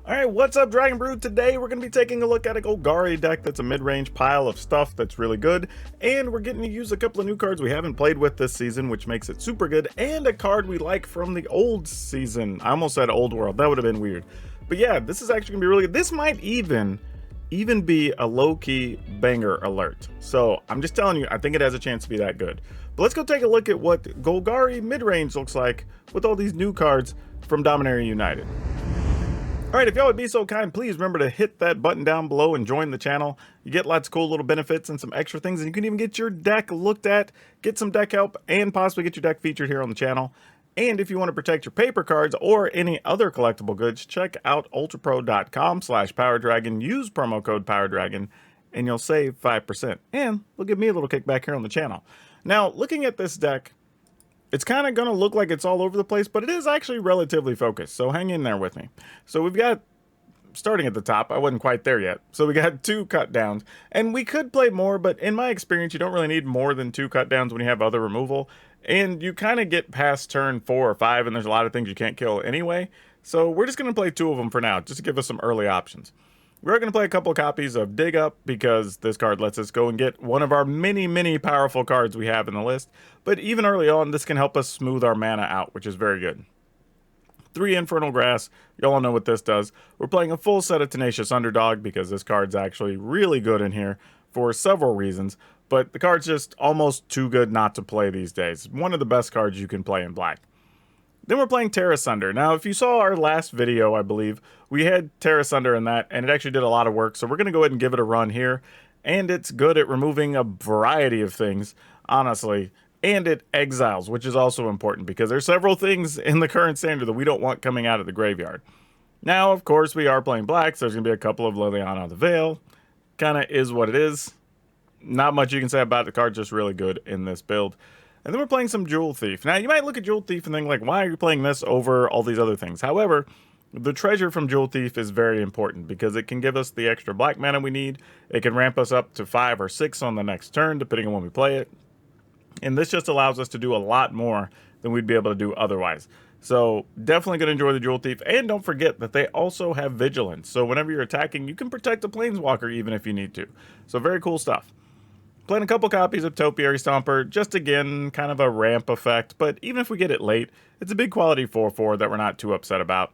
Alright, what's up, Dragon Brood? Today we're going to be taking a look at a Golgari deck that's a mid-range pile of stuff that's really good, and we're getting to use a couple of new cards we haven't played with this season, which makes it super good, and a card we like from the old season. I almost said Old World, that would have been weird. But yeah, this is actually going to be really good. This might even be a low-key banger alert. So I'm just telling you, I think it has a chance to be that good. But let's go take a look at what Golgari Midrange looks like with all these new cards from Dominaria United. Alright, if y'all would be so kind, please remember to hit that button down below and join the channel. You get lots of cool little benefits and some extra things, and you can even get your deck looked at, get some deck help, and possibly get your deck featured here on the channel. And if you want to protect your paper cards or any other collectible goods, check out ultrapro.com/PowrDragn. Use promo code PowrDragn, and you'll save 5%. And they'll give me a little kickback here on the channel. Now, looking at this deck, it's kind of going to look like it's all over the place, but it is actually relatively focused, so hang in there with me. So we've got, starting at the top, I wasn't quite there yet, so we got 2 cut downs, and we could play more, but in my experience, you don't really need more than 2 cut downs when you have other removal, and you kind of get past turn 4 or 5, and there's a lot of things you can't kill anyway, so we're just going to play 2 of them for now, just to give us some early options. We're going to play a couple of copies of Dig Up because this card lets us go and get one of our many powerful cards we have in the list. But even early on, this can help us smooth our mana out, which is very good. 3 Infernal Grass. Y'all know what this does. We're playing a full set of Tenacious Underdog because this card's actually really good in here for several reasons. But the card's just almost too good not to play these days. One of the best cards you can play in black. Then we're playing Terra Sunder. Now, if you saw our last video, I believe, we had Terra Sunder in that, and it actually did a lot of work, so we're going to go ahead and give it a run here. And it's good at removing a variety of things, honestly, and it exiles, which is also important, because there's several things in the current standard that we don't want coming out of the graveyard. Now, of course, we are playing black, so there's going to be a couple of Liliana the Veil. Kind of is what it is. Not much you can say about it. The card's just really good in this build. And then we're playing some Jewel Thief. Now, you might look at Jewel Thief and think, like, why are you playing this over all these other things? However, the treasure from Jewel Thief is very important because it can give us the extra black mana we need. It can ramp us up to 5 or 6 on the next turn, depending on when we play it. And this just allows us to do a lot more than we'd be able to do otherwise. So, definitely going to enjoy the Jewel Thief. And don't forget that they also have Vigilance. So, whenever you're attacking, you can protect a Planeswalker even if you need to. So, very cool stuff. Playing a couple copies of Topiary Stomper, just again, kind of a ramp effect, but even if we get it late, it's a big quality 4/4 that we're not too upset about.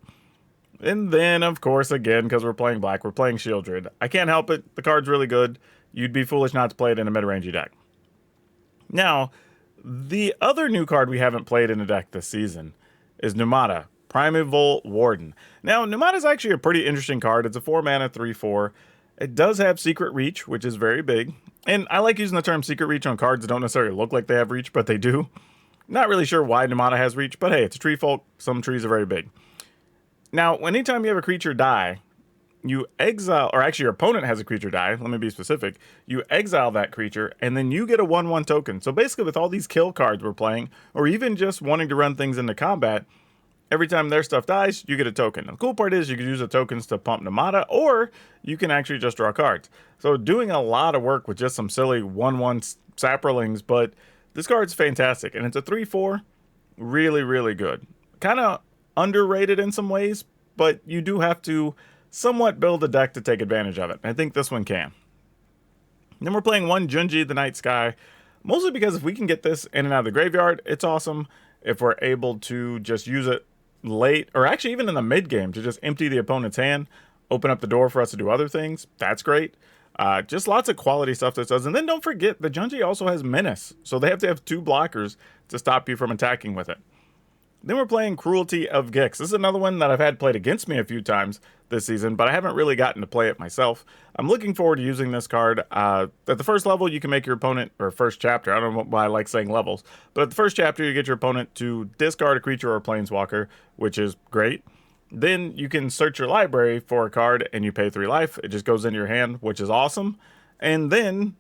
And then, of course, again, because we're playing black, we're playing Shieldred. I can't help it, the card's really good. You'd be foolish not to play it in a mid-rangey deck. Now, the other new card we haven't played in a deck this season is Nemata, Primeval Warden. Now, Nemata is actually a pretty interesting card. It's a 4-mana 3/4. It does have Secret Reach, which is very big. And I like using the term Secret Reach on cards that don't necessarily look like they have reach, but they do. Not really sure why Nemata has reach, but hey, it's a tree folk. Some trees are very big. Now, anytime you have a creature die, you exile, or actually your opponent has a creature die, let me be specific, you exile that creature, and then you get a 1/1 token. So basically with all these kill cards we're playing, or even just wanting to run things into combat, every time their stuff dies, you get a token. And the cool part is you can use the tokens to pump Nemata, or you can actually just draw cards. So doing a lot of work with just some silly 1/1 Saprolings, but this card's fantastic. And it's a 3/4, really good. Kind of underrated in some ways, but you do have to somewhat build a deck to take advantage of it. I think this one can. And then we're playing 1 Junji the Night Sky, mostly because if we can get this in and out of the graveyard, it's awesome. If we're able to just use it late, or actually even in the mid game, to just empty the opponent's hand, open up the door for us to do other things, that's great. Just lots of quality stuff this does. And then don't forget, the Junji also has Menace, so they have to have 2 blockers to stop you from attacking with it. Then we're playing Cruelty of Gix. This is another one that I've had played against me a few times this season, but I haven't really gotten to play it myself. I'm looking forward to using this card. At the first level, you can make your opponent, or first chapter, I don't know why I like saying levels, but at the first chapter, you get your opponent to discard a creature or a planeswalker, which is great. Then you can search your library for a card, and you pay 3 life. It just goes into your hand, which is awesome. And then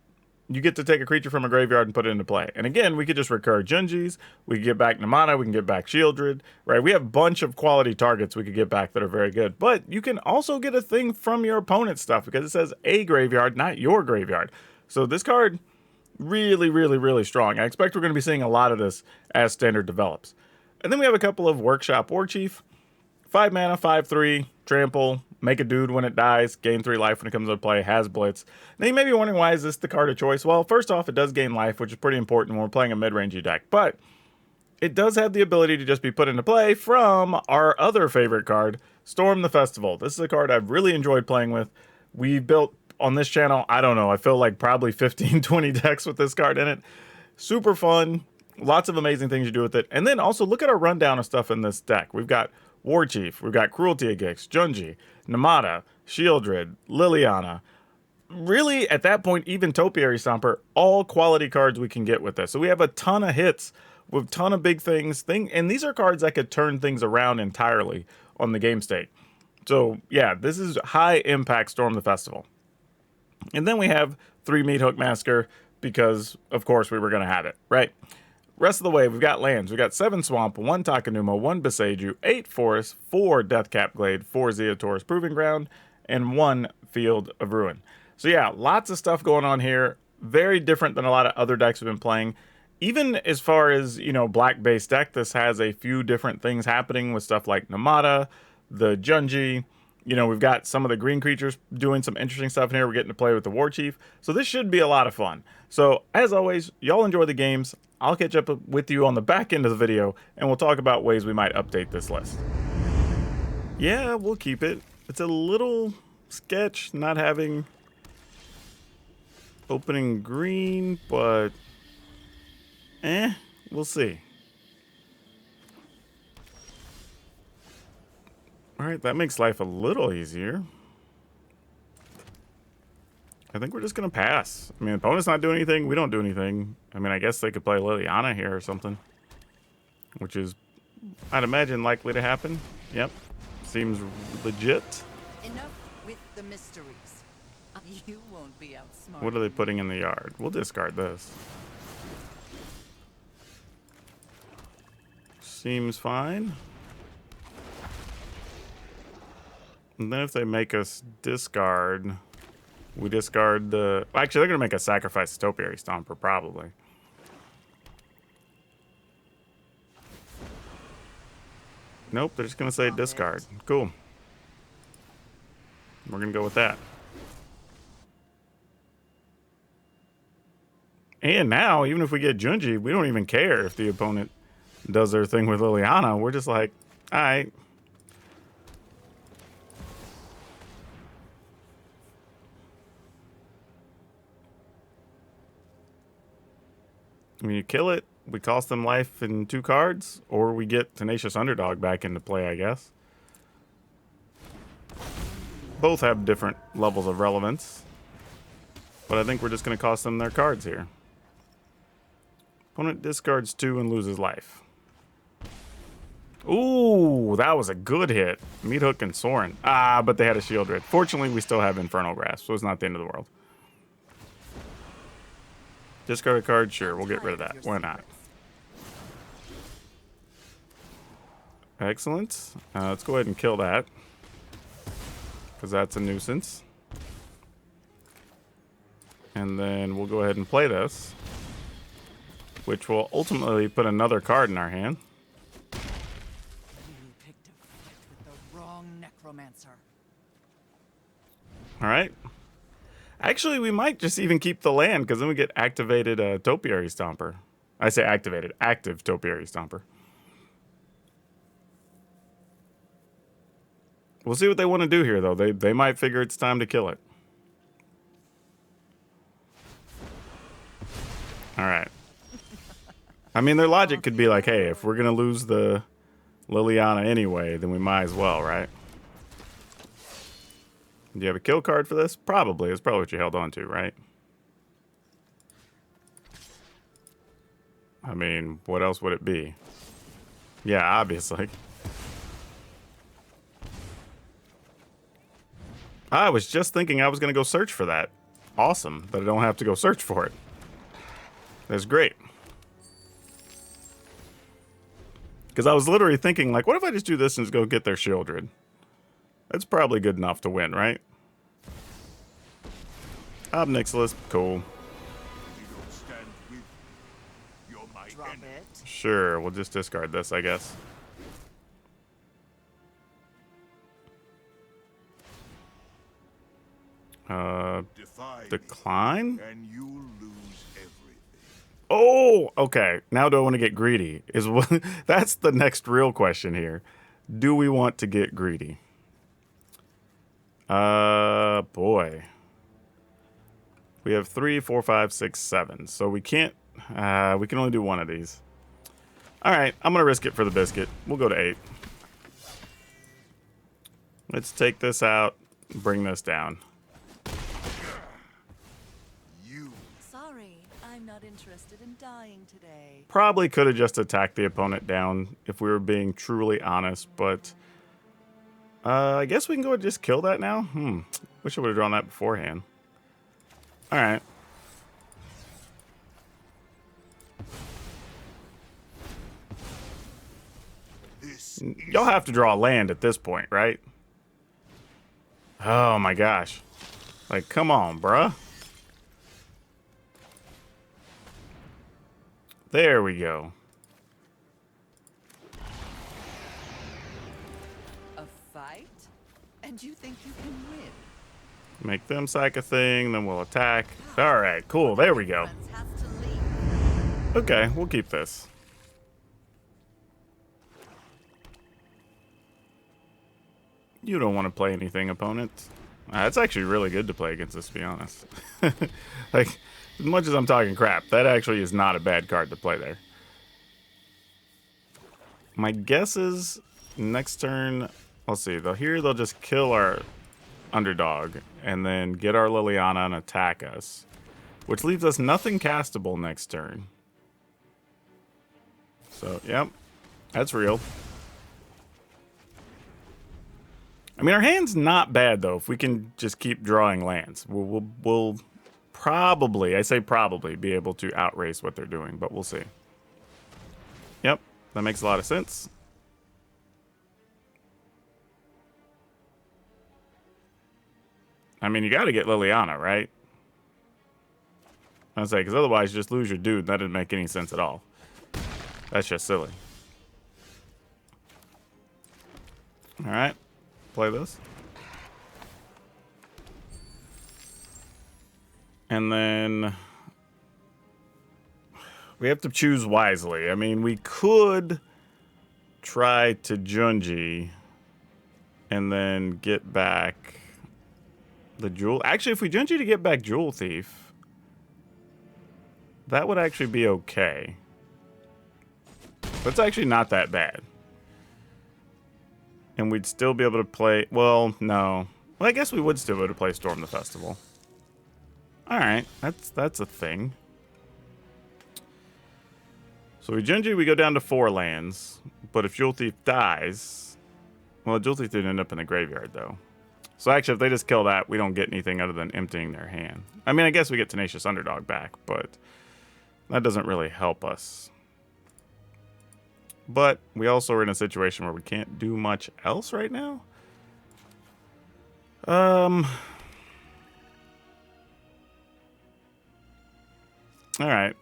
you get to take a creature from a graveyard and put it into play. And again, we could just recur Junjis, we can get back Nemata, we can get back Shieldred, right? We have a bunch of quality targets we could get back that are very good. But you can also get a thing from your opponent's stuff because it says a graveyard, not your graveyard. So this card, really strong. I expect we're going to be seeing a lot of this as standard develops. And then we have a couple of Workshop Warchief. 5 mana, 5/3, trample, make a dude when it dies, gain 3 life when it comes into play, has Blitz. Now you may be wondering, why is this the card of choice? Well, first off, it does gain life, which is pretty important when we're playing a mid-rangey deck, but it does have the ability to just be put into play from our other favorite card, Storm the Festival. This is a card I've really enjoyed playing with. We built on this channel, I don't know, I feel like probably 15, 20 decks with this card in it. Super fun. Lots of amazing things you do with it. And then also look at our rundown of stuff in this deck. We've got War Chief, we've got Cruelty of Gix, Junji, Nemata, Shieldred, Liliana. Really, at that point, even Topiary Stomper, all quality cards we can get with this. So we have a ton of hits with a ton of big things. And these are cards that could turn things around entirely on the game state. So yeah, this is high impact Storm the Festival. And then we have 3 Meat Hook Massacre because, of course, we were going to have it, right? Rest of the way, we've got lands. We've got 7 Swamp, 1 Takenuma, 1 Beseiju, 8 Forest, 4 Deathcap Glade, 4 Zeotor's Proving Ground, and 1 Field of Ruin. So yeah, lots of stuff going on here. Very different than a lot of other decks we've been playing. Even as far as, you know, black-based deck, this has a few different things happening with stuff like Nemata, the Junji. You know, we've got some of the green creatures doing some interesting stuff in here. We're getting to play with the War Chief. So this should be a lot of fun. So, as always, y'all enjoy the games. I'll catch up with you on the back end of the video, and we'll talk about ways we might update this list. Yeah, we'll keep it. It's a little sketch not having opening green, but we'll see. Alright, that makes life a little easier. I think we're just going to pass. I mean, opponent's not doing anything. We don't do anything. I mean, I guess they could play Liliana here or something. Which is, I'd imagine, likely to happen. Yep. Seems legit. Enough with the mysteries. You won't be outsmarted. What are they putting in the yard? We'll discard this. Seems fine. And then if they make us discard, we discard the... Actually, they're going to make us sacrifice the Topiary Stomper, probably. Nope, they're just going to say discard. Cool. We're going to go with that. And now, even if we get Junji, we don't even care if the opponent does their thing with Liliana. We're just like, alright. I mean, you kill it, we cost them life in 2 cards, or we get Tenacious Underdog back into play, I guess. Both have different levels of relevance. But I think we're just going to cost them their cards here. Opponent discards 2 and loses life. Ooh, that was a good hit. Meat Hook and Sorin. Ah, but they had a Shieldred. Fortunately, we still have Infernal Grasp, so it's not the end of the world. Discard a card? Sure, we'll get rid of that. Why not? Excellent. Let's go ahead and kill that, because that's a nuisance. And then we'll go ahead and play this, which will ultimately put another card in our hand. You picked a fight with the wrong necromancer. Alright. Actually, we might just even keep the land, because then we get activated Topiary Stomper. I say activated. Active Topiary Stomper. We'll see what they want to do here, though. They might figure it's time to kill it. Alright. I mean, their logic could be like, hey, if we're going to lose the Liliana anyway, then we might as well, right? Do you have a kill card for this? Probably. It's probably what you held on to, right? I mean, what else would it be? Yeah, obviously. I was just thinking I was going to go search for that. Awesome that I don't have to go search for it. That's great. Because I was literally thinking, like, what if I just do this and just go get their Shieldred? That's probably good enough to win, right? Obnixilis, cool. Drop it. Sure, we'll just discard this, I guess. Decline? And you lose everything. Oh, okay. Now do I want to get greedy? Is what that's the next real question here. Do we want to get greedy? Boy. We have 3, 4, 5, 6, 7. So we can't we can only do one of these. Alright, I'm gonna risk it for the biscuit. We'll go to 8. Let's take this out, bring this down. Sorry, I'm not interested in dying today. Probably could have just attacked the opponent down if we were being truly honest, but I guess we can go and just kill that now. Wish I would have drawn that beforehand. Alright. Y'all have to draw land at this point, right? Oh my gosh. Like, come on, bruh. There we go. A fight? And you think you can win? Make them sack a thing, then we'll attack. Alright, cool. There we go. Friends has to leave. Okay, we'll keep this. You don't want to play anything, opponent. It's actually really good to play against this, to be honest. Like, as much as I'm talking crap, that actually is not a bad card to play there. My guess is next turn, let's see, they'll just kill our underdog and then get our Liliana and attack us, which leaves us nothing castable next turn. So, yep, that's real. I mean, our hand's not bad, though, if we can just keep drawing lands. We'll probably, I say probably, be able to outrace what they're doing, but we'll see. Yep, that makes a lot of sense. I mean, you got to get Liliana, right? I was like, because otherwise you just lose your dude. That didn't make any sense at all. That's just silly. All right. Play this. And then we have to choose wisely. I mean, we could try to Junji and then get back the Jewel. Actually, if we Junji to get back Jewel Thief, that would actually be okay. That's actually not that bad. And we'd still be able to play... Well, no. Well, I guess we would still be able to play Storm the Festival. Alright, that's a thing. So we Genji, we go down to 4 lands. But if Jewel Thief dies... Well, Jewel Thief didn't end up in the graveyard, though. So actually, if they just kill that, we don't get anything other than emptying their hand. I mean, I guess we get Tenacious Underdog back, but... that doesn't really help us. But we also are in a situation where we can't do much else right now. Alright,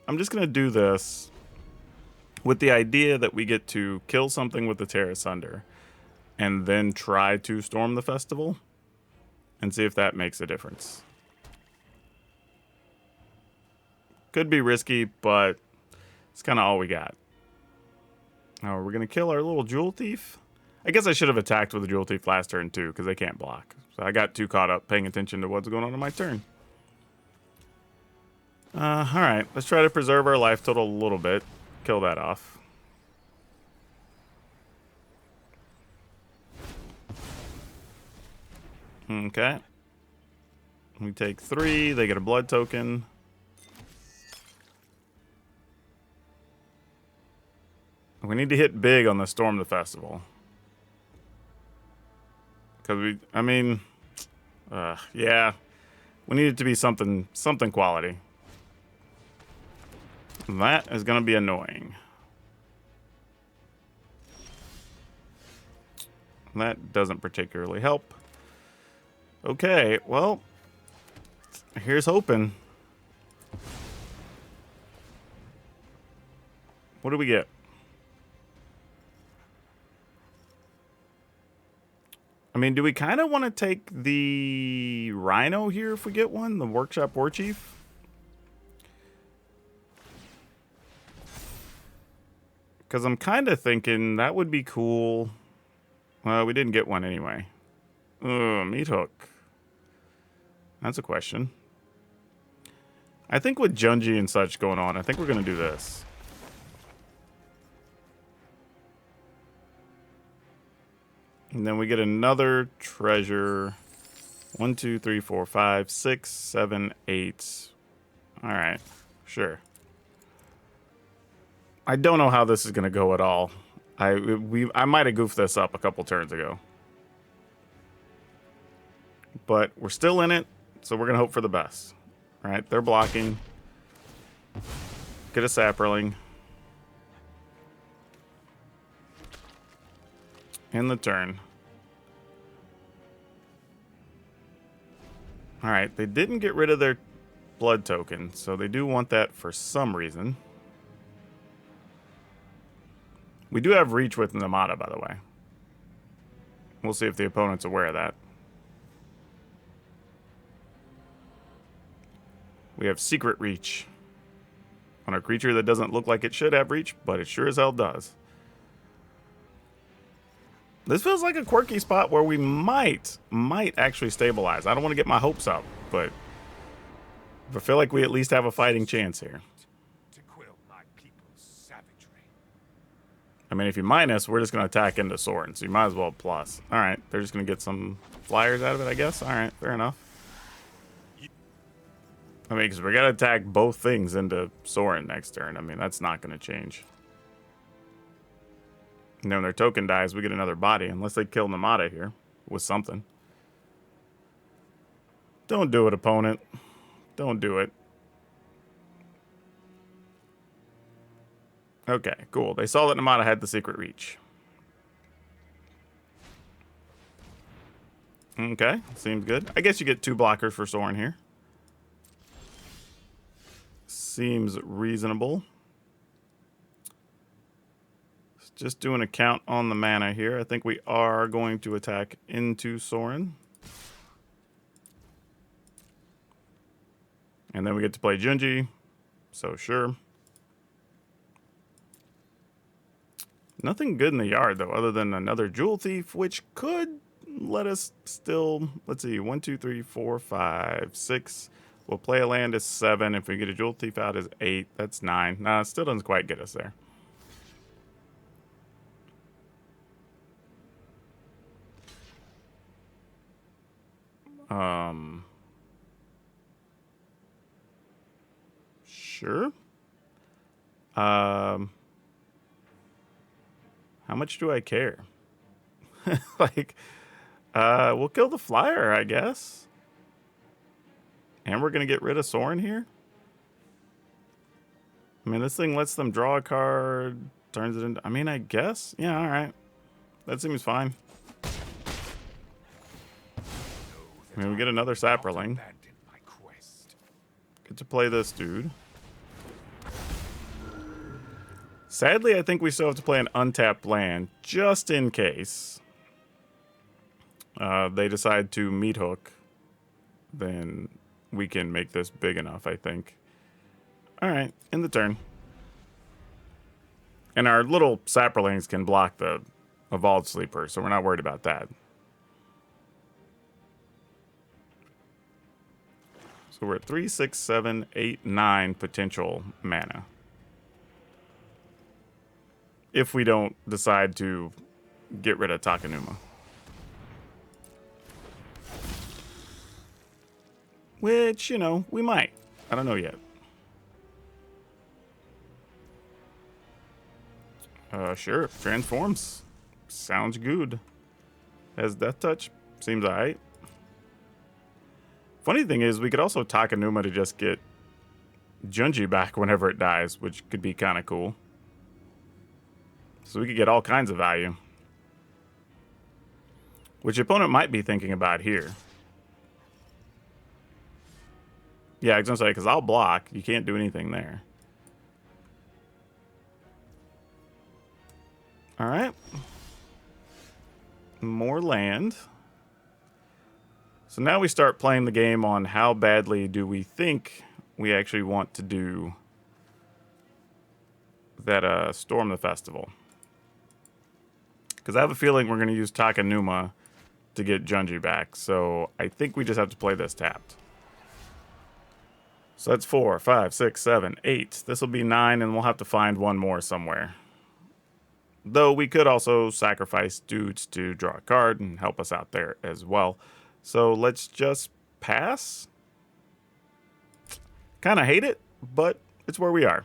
I'm just going to do this with the idea that we get to kill something with the Terra Sunder and then try to storm the festival and see if that makes a difference. Could be risky, but it's kind of all we got. Oh, we're going to kill our little Jewel Thief? I guess I should have attacked with the Jewel Thief last turn, too, because they can't block. So I got too caught up paying attention to what's going on in my turn. Alright, let's try to preserve our life total a little bit. Kill that off. Okay. We take 3, they get a blood token. We need to hit big on the Storm the Festival. Because yeah. We need it to be something quality. And that is going to be annoying. That doesn't particularly help. Okay, well, here's hoping. What do we get? I mean, do we kind of want to take the Rhino here if we get one? The Workshop Warchief? Because I'm kind of thinking that would be cool. Well, we didn't get one anyway. Meat Hook. That's a question. I think with Junji and such going on, I think we're going to do this. And then we get another treasure. 1, 2, 3, 4, 5, 6, 7, 8. All right, sure. I don't know how this is going to go at all. I might have goofed this up a couple turns ago. But we're still in it, so we're going to hope for the best. All right, they're blocking. Get a Sapperling. In the turn. All right, they didn't get rid of their blood token, so they do want that for some reason. We do have reach with Nemata, by the way. We'll see if the opponent's aware of that. We have secret reach on a creature that doesn't look like it should have reach, but it sure as hell does. This feels like a quirky spot where we might actually stabilize. I don't want to get my hopes up, but I feel like we at least have a fighting chance here. To quell my people's savagery. I mean, if you minus, we're just going to attack into Sorin, so you might as well plus. All right, they're just going to get some flyers out of it, I guess. All right, fair enough. I mean, because we're going to attack both things into Sorin next turn. I mean, that's not going to change. And then when their token dies, we get another body, unless they kill Nemata here with something. Don't do it, opponent. Don't do it. Okay, cool. They saw that Nemata had the secret reach. Okay, seems good. I guess you get 2 blockers for Sorin here. Seems reasonable. Just doing a count on the mana here. I think we are going to attack into Sorin. And then we get to play Junji. So sure. Nothing good in the yard, though, other than another Jewel Thief, which could let us still... Let's see. 1, 2, 3, 4, 5, 6... We'll play a land as 7. If we get a Jewel Thief out as 8, that's 9. Nah, it still doesn't quite get us there. Sure. How much do I care? Like, we'll kill the flyer, I guess. And we're going to get rid of Sorin here? I mean, this thing lets them draw a card, turns it into... I mean, I guess. Yeah, all right. That seems fine. I mean, we get another Sapperling. Get to play this dude. Sadly, I think we still have to play an untapped land, just in case they decide to meat hook. Then we can make this big enough, I think. All right, in the turn. And our little Sapperlings can block the Evolved Sleeper, so we're not worried about that. So we're at 3, 6, 7, 8, 9 potential mana. If we don't decide to get rid of Takenuma. Which, you know, we might. I don't know yet. Sure. Transforms. Sounds good. Has Death Touch. Seems alright. Funny thing is, we could also Takenuma to just get Junji back whenever it dies, which could be kind of cool. So we could get all kinds of value. Which the opponent might be thinking about here. Yeah, I was going to say, because I'll block. You can't do anything there. All right. More land. So now we start playing the game on how badly do we think we actually want to do that Storm the Festival. Because I have a feeling we're going to use Takenuma to get Junji back. So I think we just have to play this tapped. So that's 4, 5, 6, 7, 8. This will be 9, and we'll have to find one more somewhere. Though we could also sacrifice dudes to draw a card and help us out there as well. So let's just pass. Kind of hate it, but it's where we are.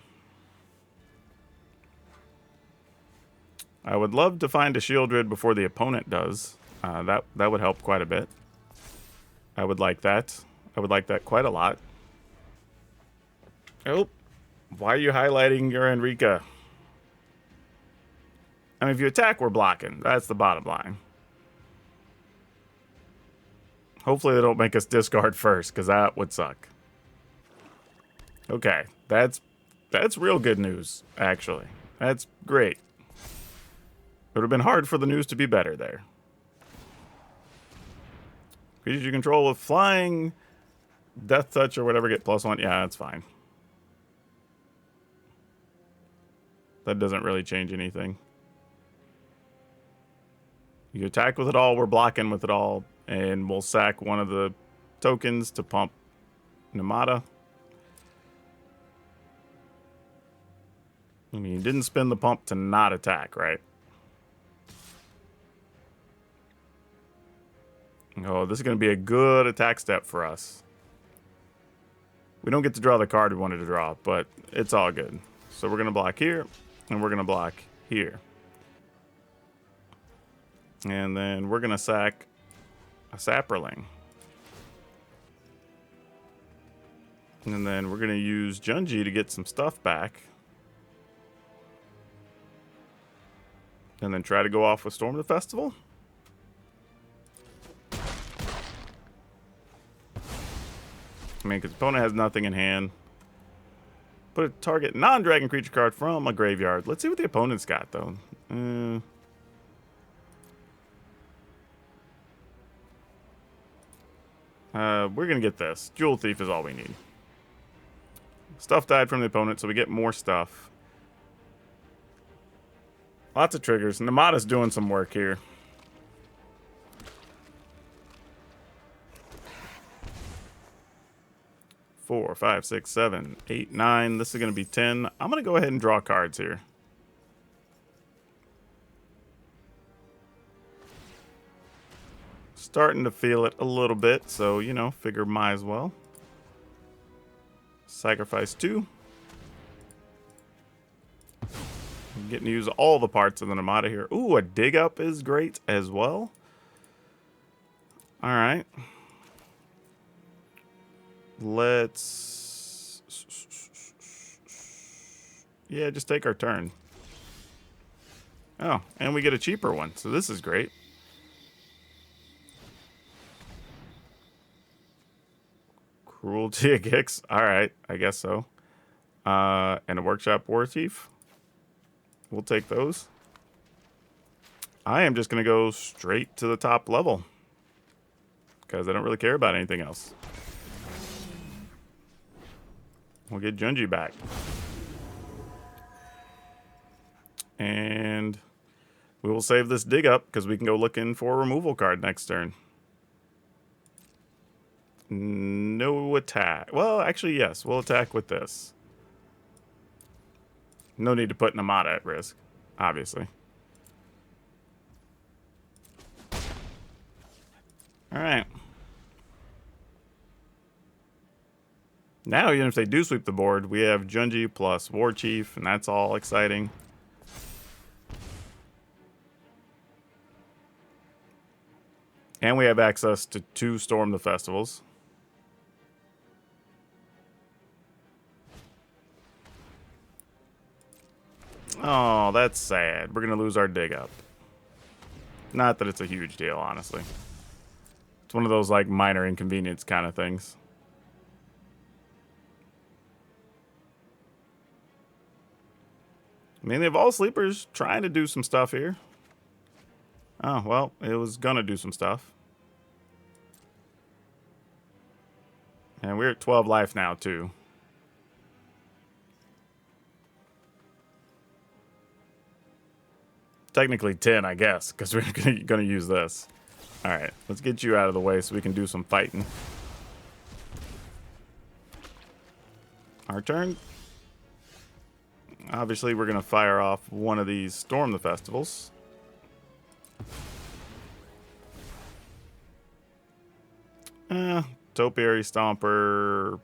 I would love to find a Shieldred before the opponent does. That would help quite a bit. I would like that. I would like that quite a lot. Oh, why are you highlighting your Enrica? I mean, if you attack, we're blocking. That's the bottom line. Hopefully they don't make us discard first, because that would suck. Okay, that's real good news, actually. That's great. It would have been hard for the news to be better there. Creatures you control with flying, death touch, or whatever get +1. Yeah, that's fine. That doesn't really change anything. You attack with it all, we're blocking with it all, and we'll sack one of the tokens to pump Nemata. I mean, you didn't spend the pump to not attack, right? Oh, this is going to be a good attack step for us. We don't get to draw the card we wanted to draw, but it's all good. So we're going to block here, and we're going to block here. And then we're going to sack a Saproling. And then we're going to use Junji to get some stuff back. And then try to go off with Storm the Festival. I mean, because the opponent has nothing in hand. Put a target non-dragon creature card from a graveyard. Let's see what the opponent's got, though. We're going to get this. Jewel Thief is all we need. Stuff died from the opponent, so we get more stuff. Lots of triggers. Nemata's doing some work here. Four, 5, 6, 7, 8, 9. This is going to be 10. I'm going to go ahead and draw cards here. Starting to feel it a little bit, so, you know, figure might as well. Sacrifice 2. I'm getting to use all the parts of the Nemata here. Ooh, a dig up is great as well. All right. Let's... Yeah, just take our turn. Oh, and we get a cheaper one, so this is great. Cruelty of Gix. All right, I guess so. And a Workshop War Thief. We'll take those. I am just going to go straight to the top level, because I don't really care about anything else. We'll get Junji back. And we will save this dig up, because we can go looking for a removal card next turn. No attack. Well, actually, yes. We'll attack with this. No need to put Nemata at risk, obviously. All right. Now, even if they do sweep the board, we have Junji plus War Chief, and that's all exciting. And we have access to 2 Storm the Festivals. Oh, that's sad. We're going to lose our dig up. Not that it's a huge deal, honestly. It's one of those, like, minor inconvenience kind of things. I mean, they have all sleepers trying to do some stuff here. Oh, well, it was going to do some stuff. And we're at 12 life now, too. Technically 10, I guess, because we're going to use this. All right, let's get you out of the way so we can do some fighting. Our turn. Obviously, we're going to fire off one of these Storm the Festivals. Topiary Stomper.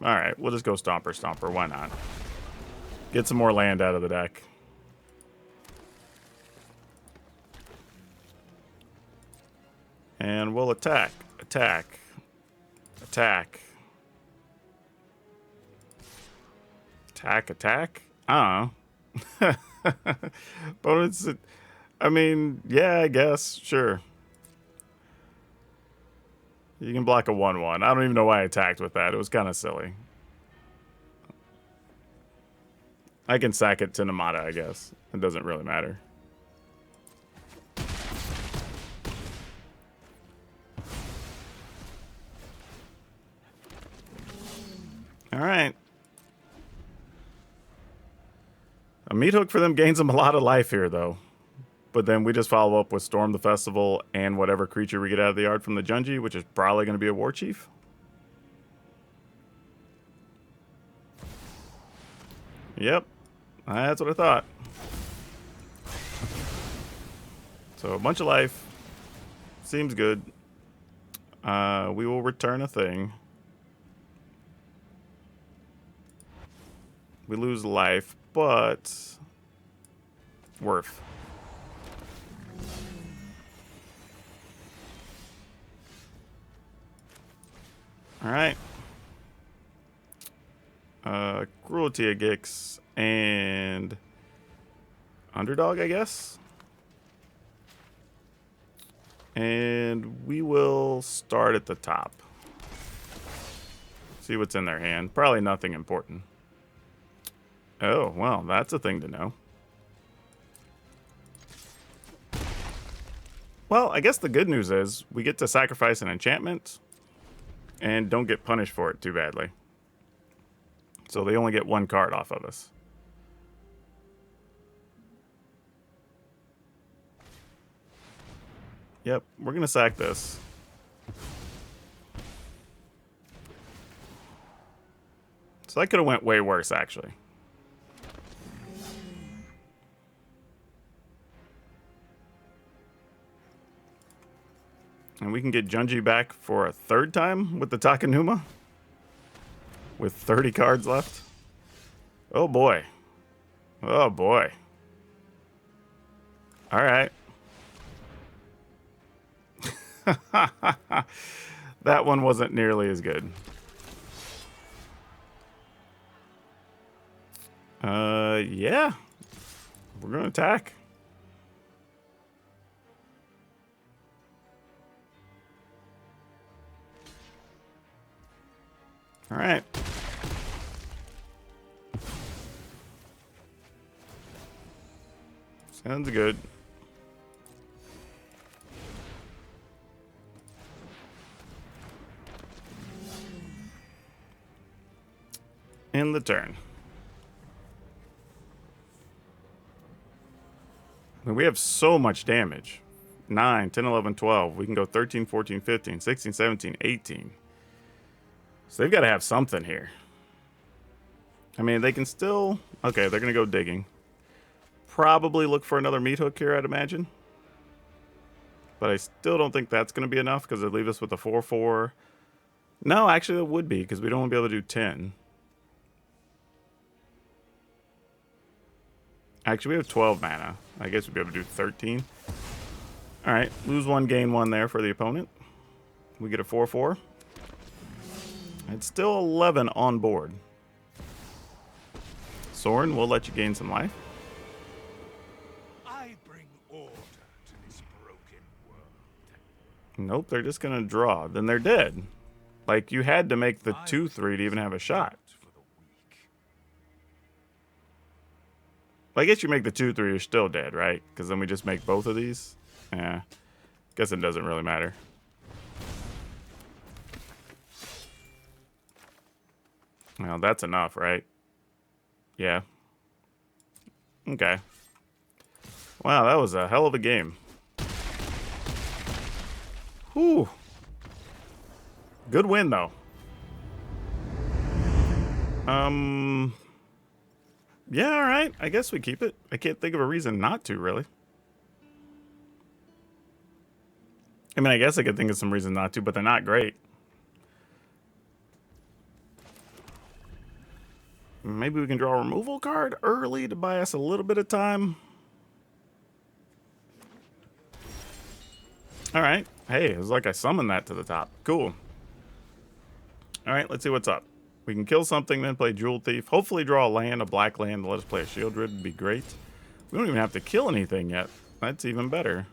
All right, we'll just go Stomper. Why not? Get some more land out of the deck. And we'll attack. Attack. Attack. Attack, attack? I don't know. But it's... I mean, yeah, I guess. Sure. You can block a 1/1. I don't even know why I attacked with that. It was kind of silly. I can sack it to Nemata, I guess. It doesn't really matter. All right. A meat hook for them gains them a lot of life here, though. But then we just follow up with Storm the Festival and whatever creature we get out of the yard from the Junji, which is probably going to be a War Chief. Yep. That's what I thought. So a bunch of life. Seems good. We will return a thing. We lose life, but worth. All right. Cruelty of Gix and Underdog, I guess. And we will start at the top. See what's in their hand. Probably nothing important. Oh, well, that's a thing to know. Well, I guess the good news is we get to sacrifice an enchantment and don't get punished for it too badly. So they only get one card off of us. Yep, we're going to sack this. So that could have went way worse, actually. And we can get Junji back for a third time with the Takenuma. With 30 cards left. Oh boy. Oh boy. Alright. That one wasn't nearly as good. Yeah. We're gonna attack. All right. Sounds good. End the turn. I mean, we have so much damage. 9, 10, 11, 12. We can go 13, 14, 15, 16, 17, 18. So they've got to have something here. I mean, they can still... Okay, they're going to go digging. Probably look for another meat hook here, I'd imagine. But I still don't think that's going to be enough because they leave us with a 4/4. No, actually it would be because we don't want to be able to do 10. Actually, we have 12 mana. I guess we'd be able to do 13. All right, lose 1, gain 1 there for the opponent. We get a 4/4. It's still 11 on board. Soren, we'll let you gain some life. I bring order to this broken world. Nope, they're just going to draw. Then they're dead. Like, you had to make the 2/3 to even have a shot. For the weak. Well, I guess you make the 2/3, you're still dead, right? Because then we just make both of these. Yeah. Guess it doesn't really matter. Well, that's enough, right? Yeah. Okay. Wow, that was a hell of a game. Whew. Good win, though. Yeah, all right. I guess we keep it. I can't think of a reason not to, really. I mean, I guess I could think of some reasons not to, but they're not great. Maybe we can draw a removal card early to buy us a little bit of time. All right. Hey, it was like I summoned that to the top. Cool. All right, let's see what's up. We can kill something, then play Jewel Thief. Hopefully draw a land, a black land, to let us play a Shield Rid would be great. We don't even have to kill anything yet. That's even better.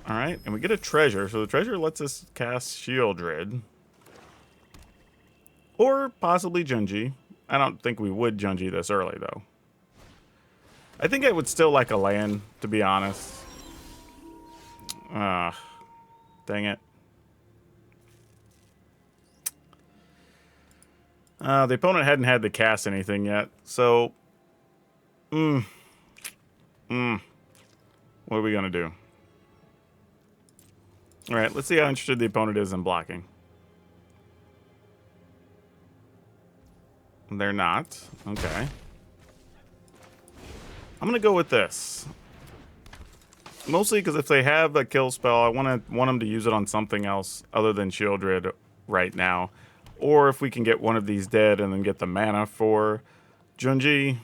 All right, and we get a treasure. So the treasure lets us cast Shieldred. Or possibly Junji. I don't think we would Junji this early, though. I think I would still like a land, to be honest. Dang it. The opponent hadn't had to cast anything yet, so... What are we going to do? Alright, let's see how interested the opponent is in blocking. They're not. Okay. I'm going to go with this. Mostly because if they have a kill spell, I want them to use it on something else other than Shieldred right now. Or if we can get one of these dead and then get the mana for Junji,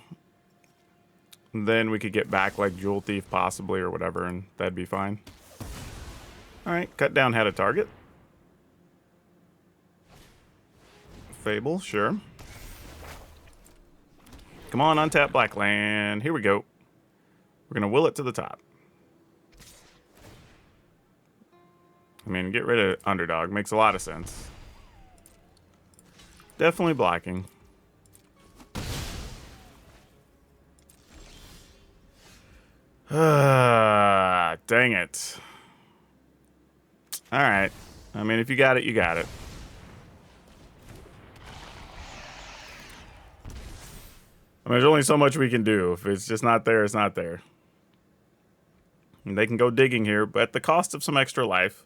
then we could get back like Jewel Thief possibly or whatever, and that'd be fine. Alright, cut down had a target. Fable, sure. Come on, untap black land. Here we go. We're going to will it to the top. I mean, get rid of Underdog. Makes a lot of sense. Definitely blocking. Dang it. Alright. I mean, if you got it, you got it. I mean, there's only so much we can do. If it's just not there, it's not there. And they can go digging here, but at the cost of some extra life.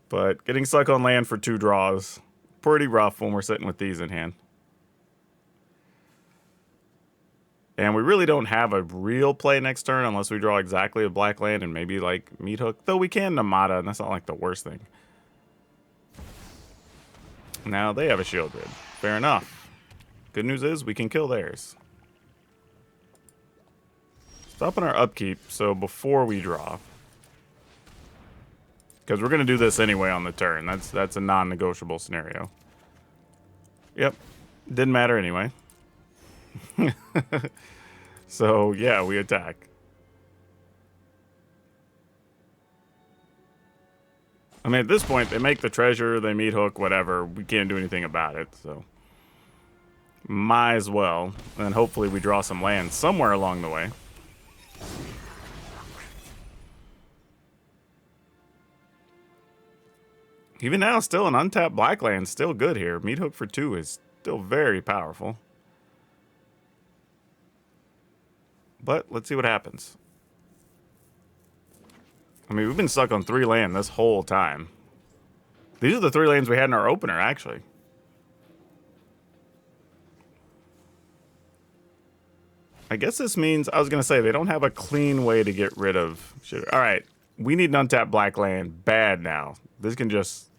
But getting stuck on land for 2 draws, pretty rough when we're sitting with these in hand. And we really don't have a real play next turn unless we draw exactly a black land and maybe like Meat Hook. Though we can Nemata, and that's not like the worst thing. Now they have a Shield Rid. Fair enough. Good news is we can kill theirs. Stopping our upkeep, so before we draw. Because we're going to do this anyway on the turn. That's a non-negotiable scenario. Yep. Didn't matter anyway. So, yeah, we attack. I mean, at this point, they make the treasure, they Meat Hook, whatever. We can't do anything about it, so... Might as well. And hopefully we draw some land somewhere along the way. Even now, still an untapped black land, still good here. Meat Hook for 2 is still very powerful. But let's see what happens. I mean, we've been stuck on 3 land this whole time. These are the 3 lands we had in our opener, actually. I guess this means, I was going to say, they don't have a clean way to get rid of shit. All right, we need an untapped black land bad now. This can just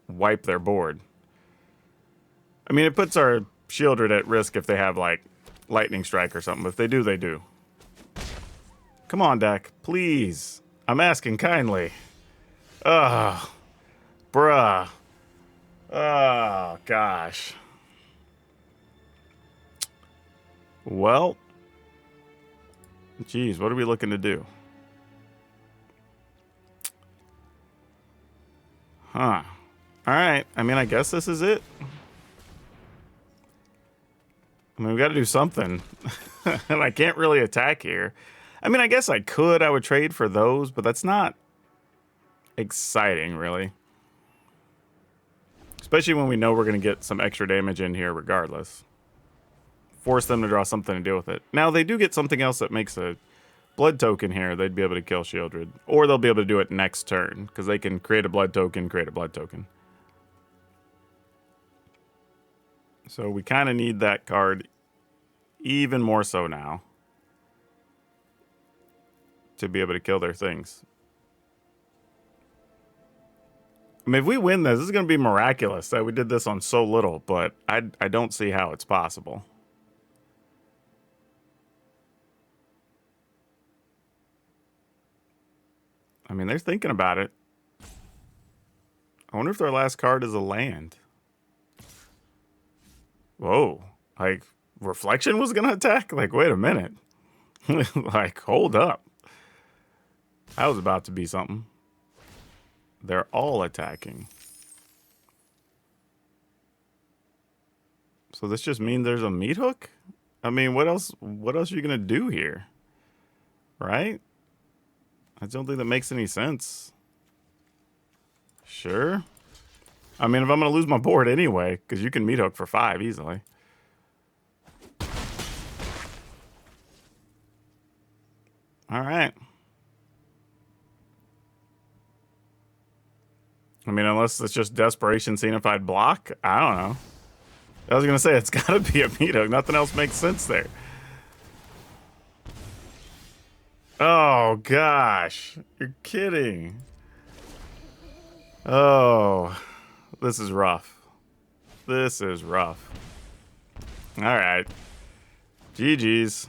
wipe their board. I mean, it puts our Shieldred at risk if they have, like, Lightning Strike or something. But if they do, they do. Come on, deck. Please. I'm asking kindly. Ugh. Bruh. Oh, gosh. Well. Geez, what are we looking to do? Huh. Alright. I mean, I guess this is it. I mean, we got to do something. And I can't really attack here. I mean, I guess I could. I would trade for those, but that's not exciting, really. Especially when we know we're going to get some extra damage in here regardless. Force them to draw something to deal with it. Now, they do get something else that makes a blood token here. They'd be able to kill Shieldred. Or they'll be able to do it next turn. Because they can create a blood token, create a blood token. So we kind of need that card even more so now. To be able to kill their things. I mean, if we win this, this is going to be miraculous that we did this on so little. But I don't see how it's possible. I mean, they're thinking about it. I wonder if their last card is a land. Whoa. Like, Reflection was going to attack? Like, wait a minute. Like, hold up. That was about to be something. They're all attacking. So this just means there's a meat hook? I mean, what else are you going to do here? Right? I don't think that makes any sense. Sure. I mean, if I'm going to lose my board anyway, because you can meat hook for 5 easily. All right. I mean, unless it's just desperation seeing if I'd block. I don't know. I was going to say, it's got to be a meat hook. Nothing else makes sense there. Oh, gosh. You're kidding. Oh, this is rough. This is rough. All right. GG's.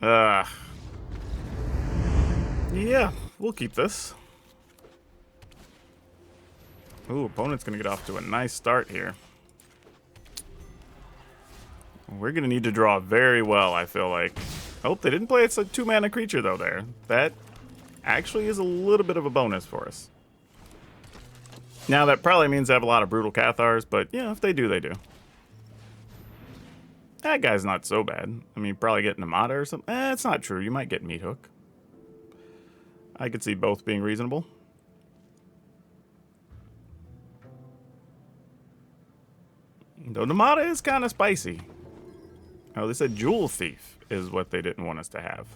Yeah, we'll keep this. Ooh, opponent's going to get off to a nice start here. We're going to need to draw very well, I feel like. Oh, they didn't play it's a 2-mana creature, though, there. That actually is a little bit of a bonus for us. Now, that probably means they have a lot of Brutal Cathars, but, yeah, if they do, they do. That guy's not so bad. I mean, probably get Nemata or something. It's not true. You might get Meat Hook. I could see both being reasonable. Though Nemata is kind of spicy. Oh, they said Jewel Thief is what they didn't want us to have.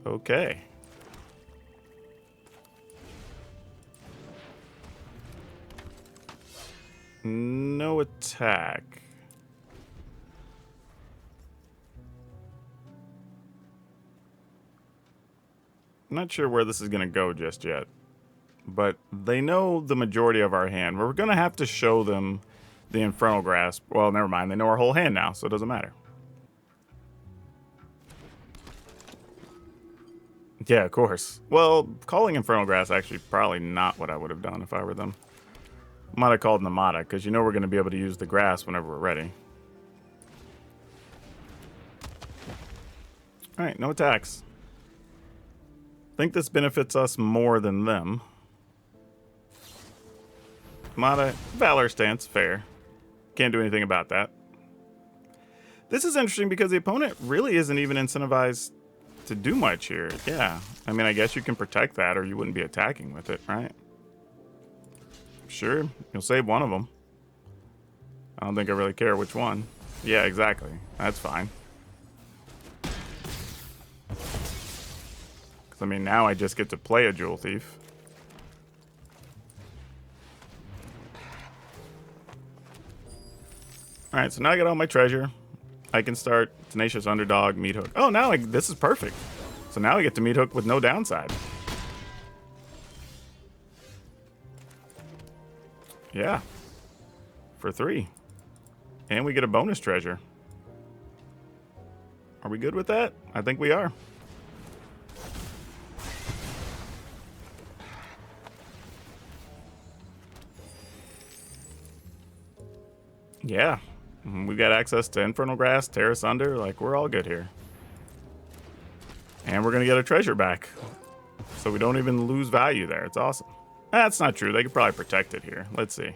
Okay. No attack. I'm not sure where this is going to go just yet. But they know the majority of our hand. We're going to have to show them the Infernal Grasp. Well, never mind. They know our whole hand now, so it doesn't matter. Yeah, of course. Well, calling Infernal Grasp actually probably not what I would have done if I were them. Might have called Nemata, because you know we're going to be able to use the Grasp whenever we're ready. Alright, no attacks. I think this benefits us more than them. Nemata, Valor stance, fair. Can't do anything about that. This is interesting because the opponent really isn't even incentivized to do much here. Yeah, I mean, I guess you can protect that or you wouldn't be attacking with it, right? Sure, you'll save one of them. I don't think I really care which one. Yeah, exactly. That's fine. Because, I mean, now I just get to play a Jewel Thief. Alright, so now I get all my treasure. I can start Tenacious Underdog, Meat Hook. Oh, now this is perfect. So now I get to Meat Hook with no downside. Yeah. For 3. And we get a bonus treasure. Are we good with that? I think we are. Yeah. We've got access to Infernal Grasp, Tear Asunder. Like, we're all good here. And we're going to get a treasure back. So we don't even lose value there. It's awesome. That's not true. They could probably protect it here. Let's see.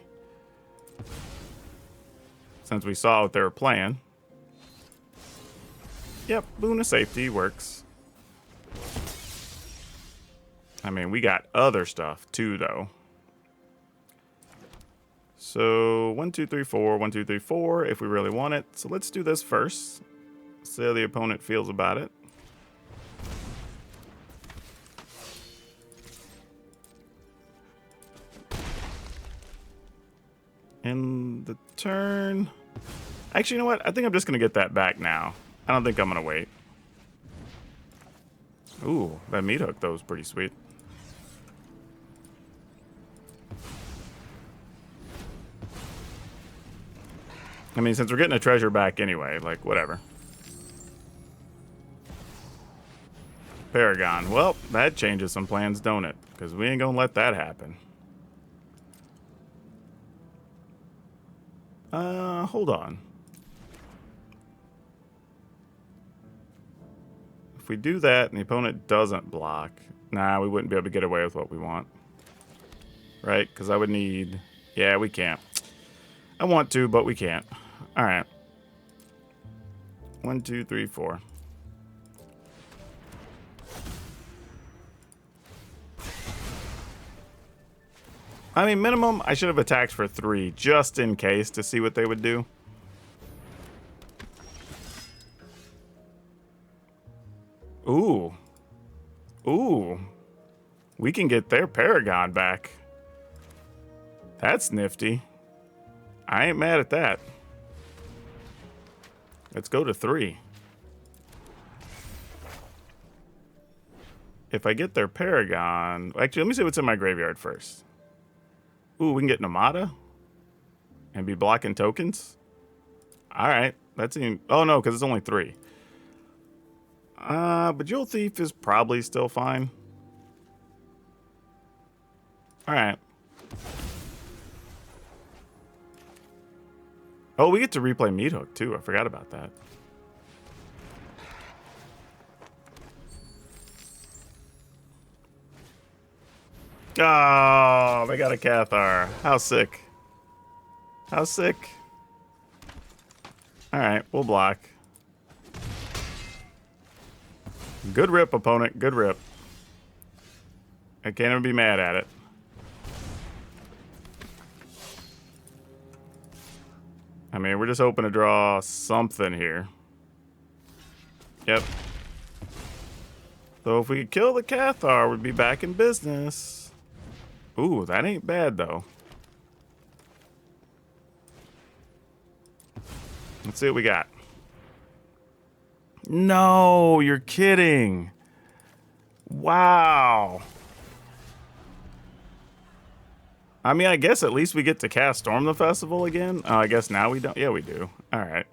Since we saw what they were playing. Yep, Boon of Safety works. I mean, we got other stuff too, though. So 1, 2, 3, 4, 1, 2, 3, 4 if we really want it. So let's do this first. See how the opponent feels about it. And the turn. Actually, you know what? I think I'm just going to get that back now. I don't think I'm going to wait. Ooh, that meat hook, though, is pretty sweet. I mean, since we're getting a treasure back anyway, like, whatever. Paragon. Well, that changes some plans, don't it? Because we ain't going to let that happen. Hold on. If we do that and the opponent doesn't block, nah, we wouldn't be able to get away with what we want. Right? Because I would need... Yeah, we can't. I want to, but we can't. All right. 1, 2, 3, 4. I mean, minimum, I should have attacked for 3, just in case, to see what they would do. Ooh. Ooh. We can get their Paragon back. That's nifty. I ain't mad at that. Let's go to 3. If I get their Paragon... Actually, let me see what's in my graveyard first. Ooh, we can get Nemata? And be blocking tokens? Alright. That's even... Oh, no, because it's only 3. But Jewel Thief is probably still fine. Alright. Oh, we get to replay Meat Hook, too. I forgot about that. Oh, they got a Cathar. How sick. How sick. Alright, we'll block. Good rip, opponent. Good rip. I can't even be mad at it. I mean, we're just hoping to draw something here. Yep. So if we could kill the Cathar, we'd be back in business. Ooh, that ain't bad, though. Let's see what we got. No, you're kidding. Wow. I mean, I guess at least we get to cast Storm the Festival again. I guess now we don't. Yeah, we do. All right.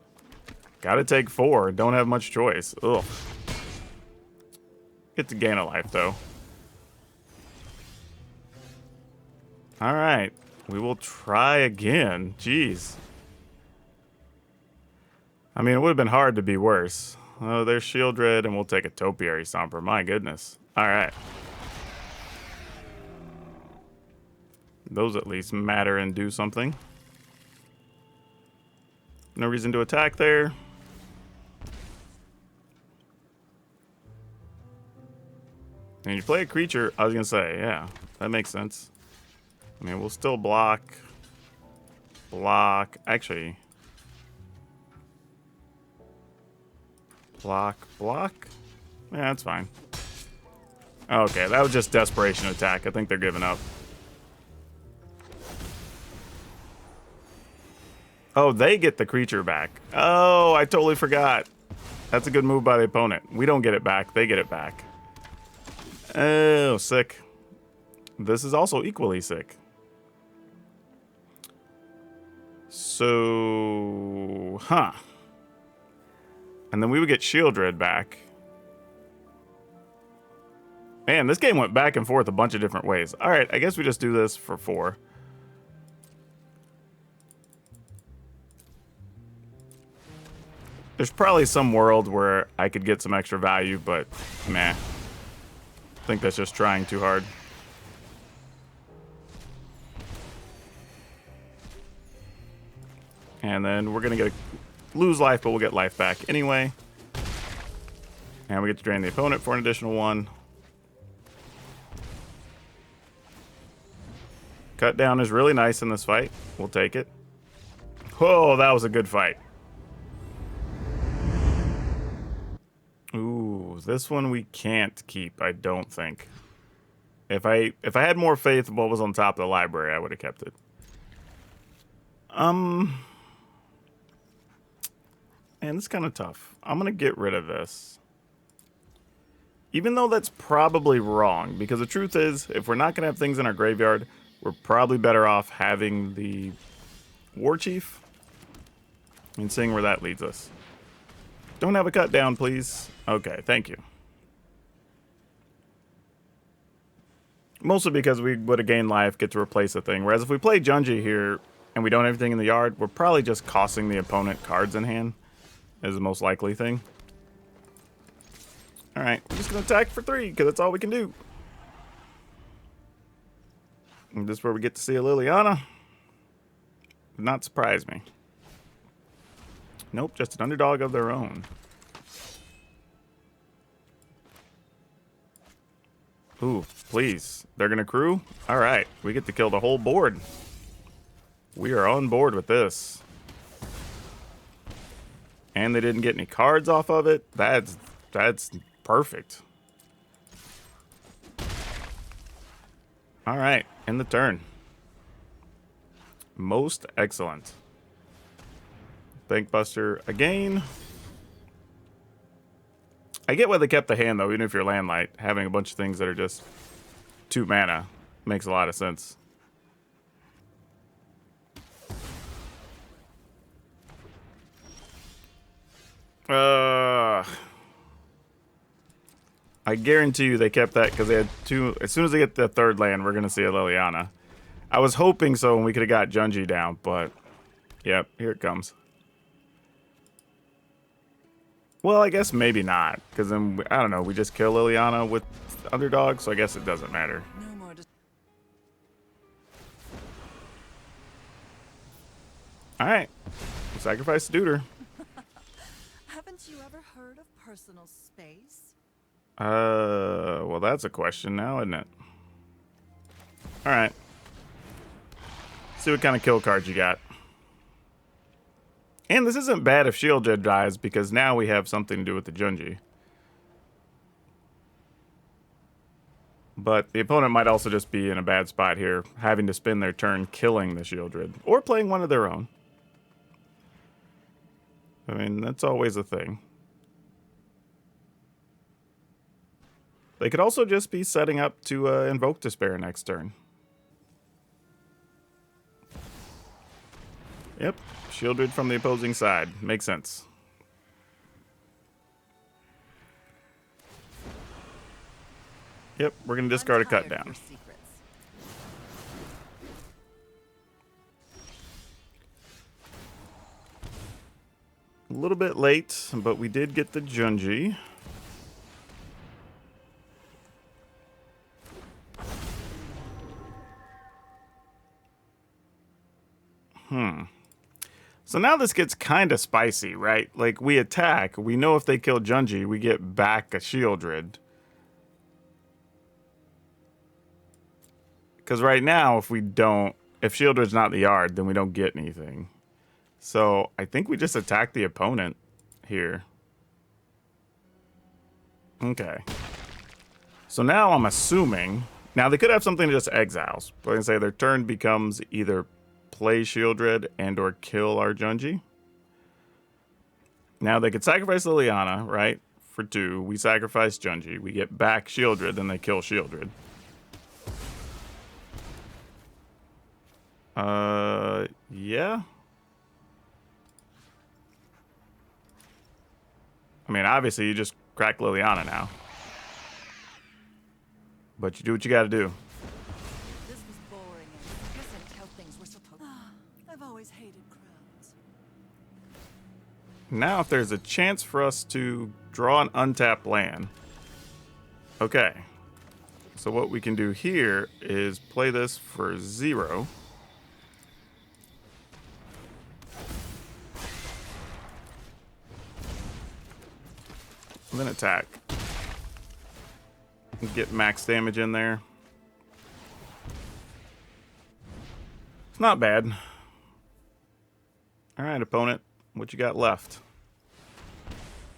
Gotta take 4. Don't have much choice. Ugh. Get to gain a life, though. All right. We will try again. Jeez. I mean, it would have been hard to be worse. Oh, there's Shieldred, and we'll take a Topiary Stomper. My goodness. All right. Those at least matter and do something. No reason to attack there. And you play a creature, I was going to say, yeah, that makes sense. I mean, we'll still block. Block. Actually. Block. Block. Yeah, that's fine. Okay, that was just desperation attack. I think they're giving up. Oh, they get the creature back. Oh, I totally forgot. That's a good move by the opponent. We don't get it back. They get it back. Oh, sick. This is also equally sick. So, huh. And then we would get Shieldred back. Man, this game went back and forth a bunch of different ways. All right, I guess we just do this for 4. There's probably some world where I could get some extra value, but meh. I think that's just trying too hard. And then we're going to lose life, but we'll get life back anyway. And we get to drain the opponent for an additional 1. Cut down is really nice in this fight. We'll take it. Oh, that was a good fight. Ooh, this one we can't keep, I don't think. If I had more faith in what was on top of the library, I would have kept it. Man, this is kind of tough. I'm gonna get rid of this. Even though that's probably wrong, because the truth is, if we're not gonna have things in our graveyard, we're probably better off having the War Chief and seeing where that leads us. Don't have a cut down, please. Okay, thank you. Mostly because we would have gained life, get to replace the thing. Whereas if we play Junji here and we don't have anything in the yard, we're probably just costing the opponent cards in hand is the most likely thing. Alright, we're just going to attack for 3 because that's all we can do. And this is where we get to see a Liliana. Would not surprise me. Nope, just an underdog of their own. Ooh, please. They're going to crew? Alright, we get to kill the whole board. We are on board with this. And they didn't get any cards off of it. That's perfect. Alright, end the turn. Most excellent. Bankbuster again. I get why they kept the hand, though, even if you're landlight. Having a bunch of things that are just 2 mana makes a lot of sense. I guarantee you they kept that because they had 2. As soon as they get the 3rd land, we're going to see a Liliana. I was hoping so when we could have got Junji down, but yep, here it comes. Well, I guess maybe not, because then, I don't know, we just kill Liliana with underdog, so I guess it doesn't matter. No more Alright, sacrifice the Deuter. Haven't you ever heard of personal space? Well, that's a question now, isn't it? Alright. See what kind of kill cards you got. And this isn't bad if Shieldred dies, because now we have something to do with the Junji. But the opponent might also just be in a bad spot here, having to spend their turn killing the Shieldred, or playing one of their own. I mean, that's always a thing. They could also just be setting up to invoke Despair next turn. Yep, Shieldred from the opposing side. Makes sense. Yep, we're going to discard a cut down. A little bit late, but we did get the Junji. So now this gets kind of spicy, right? Like, we attack. We know if they kill Junji, we get back a Shieldred. Because right now, if Shieldred's not in the yard, then we don't get anything. So I think we just attack the opponent here. Okay. So now I'm assuming... Now, they could have something that just exiles. But I can say their turn becomes either play Shieldred and or kill our Junji. Now, they could sacrifice Liliana, right? For 2. We sacrifice Junji. We get back Shieldred, then they kill Shieldred. Yeah. I mean, obviously, you just crack Liliana now. But you do what you gotta do. This was boring and isn't how things were supposed to be. I've always hated crowds. Now, if there's a chance for us to draw an untapped land. Okay. So what we can do here is play this for 0. And then attack. Get max damage in there. It's not bad. All right, opponent, what you got left?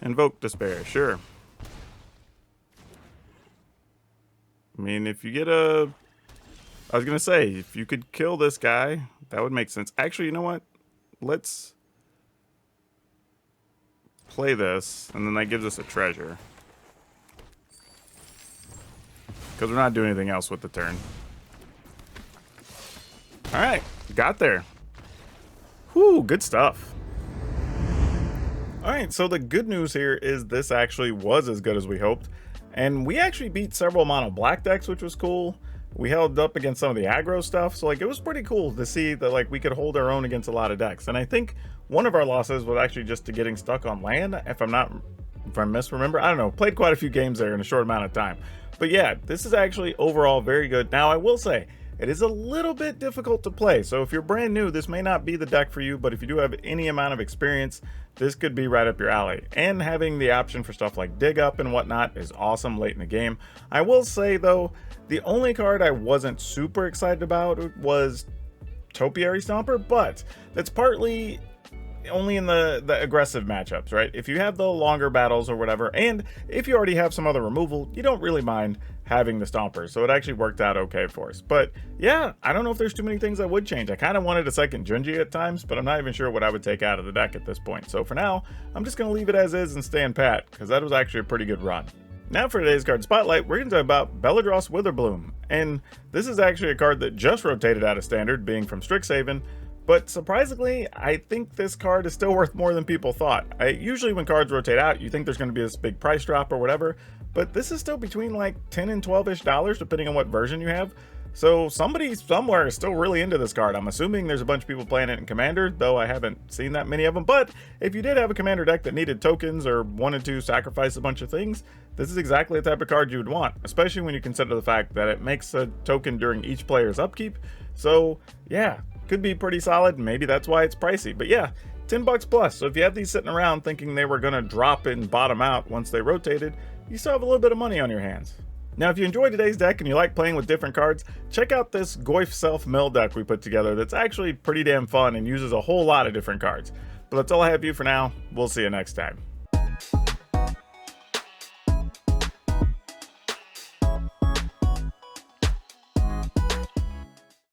Invoke Despair, sure. I mean, if you get a... I was going to say, if you could kill this guy, that would make sense. Actually, you know what? Let's play this, and then that gives us a treasure. Because we're not doing anything else with the turn. All right, got there. Whew, good stuff. All right, so the good news here is this actually was as good as we hoped. And we actually beat several mono black decks, which was cool. We held up against some of the aggro stuff, so like it was pretty cool to see that like we could hold our own against a lot of decks. And I think one of our losses was actually just to getting stuck on land, if I misremember. I don't know, played quite a few games there in a short amount of time. But yeah, this is actually overall very good. Now I will say, it is a little bit difficult to play, so if you're brand new, this may not be the deck for you, but if you do have any amount of experience, this could be right up your alley. And having the option for stuff like dig up and whatnot is awesome late in the game. I will say though, the only card I wasn't super excited about was Topiary Stomper, but that's partly only in the aggressive matchups, right? If you have the longer battles or whatever, and if you already have some other removal, you don't really mind having the Stompers, so it actually worked out okay for us. But yeah, I don't know if there's too many things I would change. I kind of wanted a second Junji at times, but I'm not even sure what I would take out of the deck at this point. So for now, I'm just going to leave it as is and stand pat, because that was actually a pretty good run. Now for today's card spotlight, we're going to talk about Beledros Witherbloom, and this is actually a card that just rotated out of standard, being from Strixhaven. But surprisingly, I think this card is still worth more than people thought. Usually when cards rotate out, you think there's going to be this big price drop or whatever, but this is still between like $10 and $12-ish depending on what version you have. So somebody somewhere is still really into this card. I'm assuming there's a bunch of people playing it in Commander, though I haven't seen that many of them. But if you did have a Commander deck that needed tokens or wanted to sacrifice a bunch of things, this is exactly the type of card you would want, especially when you consider the fact that it makes a token during each player's upkeep. So yeah, could be pretty solid. Maybe that's why it's pricey, but yeah, $10 plus. So if you have these sitting around thinking they were going to drop and bottom out once they rotated, you still have a little bit of money on your hands. Now, if you enjoyed today's deck and you like playing with different cards, check out this Goyf Self-Mill deck we put together that's actually pretty damn fun and uses a whole lot of different cards. But that's all I have for you for now. We'll see you next time.